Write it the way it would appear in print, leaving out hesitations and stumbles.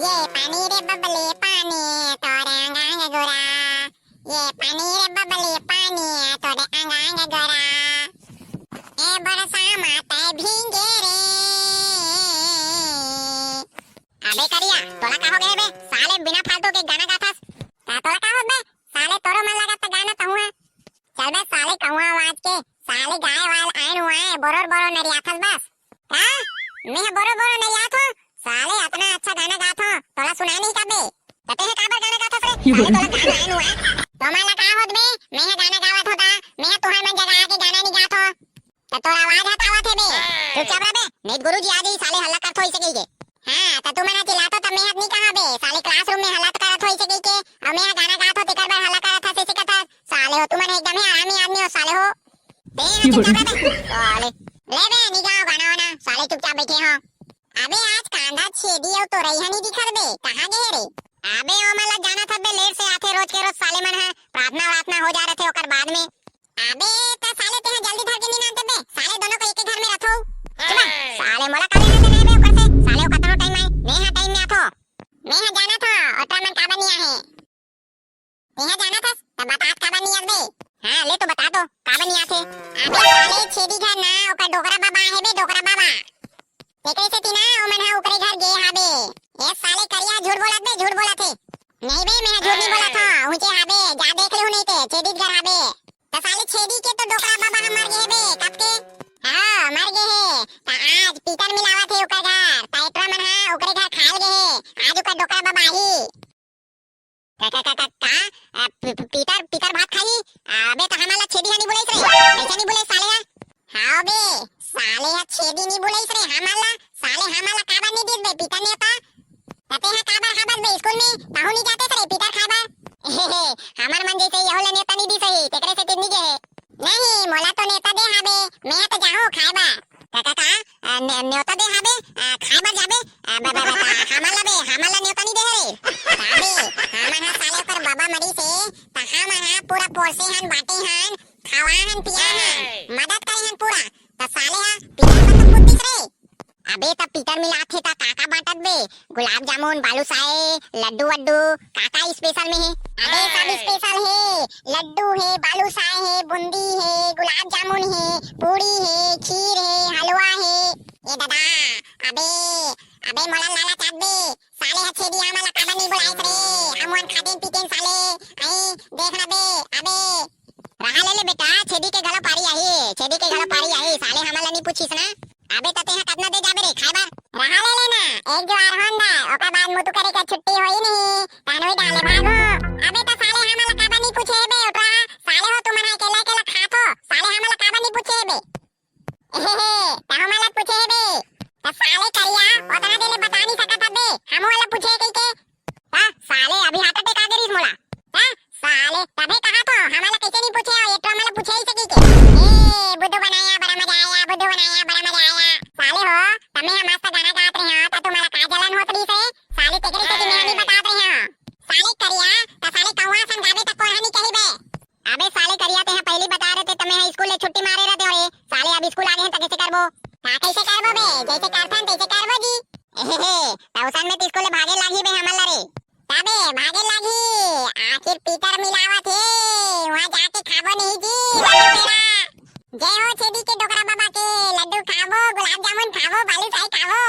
ये पानी रे बबले पानी तोरे अंगांग गोरा, ये पानी रे बबले पानी तोरे अंगांग गोरा, ए बरसा माते भीगे रे। अबे करिया तोला का हो गए बे साले बिना फालतू के गाना गाथास का तोला का हो बे साले तोरो मन लगा त गाना तहुआ चल बे साले कहवा आवाज के साले गाय वाल आइन हुआ है बरोर नरियाथस बस का मैं बरोर नरियाथ हूं साले इतना अच्छा गाना गाथो तोला सुना नहीं का बे कते है काबर गाना गाथस रे साले तोला गाना आइन हुआ तो मला का होत बे मैं गाना गावत होता मैं तोहर मन जगह के गाना नहीं गाथो त तोरा आवाज हटावत है बे चुपचाप रह बे नहीं गुरुजी आ गई साले हल्ला करत होई सके के हां त तू मना चिल्लातो त मैं नहीं कहा बे साले क्लासरूम में हल्ला करत होई सके के और मैं गाना गाथो तेकर बार हल्ला करत था से कथा साले हो तू मन एकदम ही आरामी आदमी हो साले हो बे चुपचाप रह बे साले ले बे नहीं गाओ गाना वाना साले चुपचाप बैठे हो अबे आज कांदा छेदी हो तो रही नहीं दिखर बे कहां गए रे अबे ओ मला जाना था बे लेट से आथे रोज के रोज साले मन है प्रार्थना हो जा रहे थे ओकर बाद में अबे त साले ते जल्दी धर के नहीं आते बे साले दोनों को एक घर में रखो चला साले मोला काले ना नहीं बे ऊपर से साले ओ कतनो टाइम आए मैं टाइम में आथो मैं जाना था ओटा मन काबा नहीं आहे मैं जाना था तब बता काबा नहीं आबे हां ले तो बता दो काबा नहीं आथे अबे साले छेदी घर ना ओकर डोकरा बाबा है बे डोकरा बाबा तेकरे से तीना ओ मन है ऊपरे घर गे हाबे ये साले करिया झूठ बोला थे नहीं बे मैं झूठ नहीं बोला था ऊंचे हाबे जा देख ले नहीं थे छेदी घर हाबे त साले छेदी के तो डोकरा बाबा हम मर गए बे कब के हां मर गए है त आज पीटर मिलावा थे ओकर घर पैटरा मन है ओकरे घर खाल गए है आज ओकर डोकरा बाबा ही का पीटर भात खाई अबे त हमारा छेदी नहीं बोले रे ऐसा नहीं बोले साले हां बे साले या छेदी नहीं बोले रे हमारा साले हमारा काबा नहीं दे बे पीटर ने पा तते है काबा खाबत बे स्कूल में ताहू नहीं जाते रे पीटर खाबा हमार मन जैसे यहोले नेता नहीं दी सही तेकरे से तिन्नी के नहीं मोला तो नेता दे हाबे मैं तो जाहू खाबा का नेता दे हाबे खाबा जाबे हमारा नेता नहीं दे रे हाबे हमारा साले पर बाबा मरी से त हमारा पूरा पोसे हन बाटे हन खावा हन पिया हन मदद करे हन पूरा त साले हा पीटर मतलब कुत्ती रे अबे त पीटर मिलाथे त काका बांटत बे गुलाब जामुन बालूशाही लड्डू वड्डू काका स्पेशल में है अबे सब स्पेशल है लड्डू है बालूशाही है बूंदी है गुलाब जामुन है पूरी है खीर है हलवा है ये दादा अबे मोला लाला चाट बे साले ह छेदी आमला काबा नहीं बोलाइस रे हमवन खाते पीते साले आई देखना बे अबे रहा ले बेटा छेदी के गला पारी आई साले हमला नहीं पूछिस ना अबे तते हा कतना दे जाबे रे खाबा रहा ले लेना एक बार होंदा ओका बाद मुतु करे का छुट्टी होई नहीं तानोई डाले भागो अबे त साले हमला काबा नहीं पूछे बे ओटा साले हो तुमन अकेला खातो साले हमला काबा नहीं पूछे बे त हमला पूछे बे त साले करिया ओतना देले बता नहीं सकत बे हमला पूछे कई के साले अभी हाथ टेका करिस मोला साले तबे कहा तो हमला कैसे नहीं पूछे ये तो हमला पूछे ही सकी के ए बुद्धू बनाया बड़ा मजा आया साले हो तमे हम मस्त गाना गात रहे हो त तुम्हारा का जलन होत रही से साले तेकरी से मैं नहीं बतात रहे हो साले करिया त साले कौवा सन गाबे त कोई नहीं कही बे अबे साले करिया ते पहली बता रहे थे तमे स्कूल ले छुट्टी मारे रहते हो साले अब स्कूल आ गए त कैसे करबो का कैसे करबो बे जैसे करथन तैसे करबो जी तौसन में तो स्कूल भागे लागी बे हमला रे तबे भागे लागी आखिर पीटर मिलावा थे वहां जाके खाबो नहीं जी लड्डू पेड़ा जय हो छेदी के डोकरा बाबा के लड्डू खाबो गुलाब जामुन खाबो बालूशाही खाबो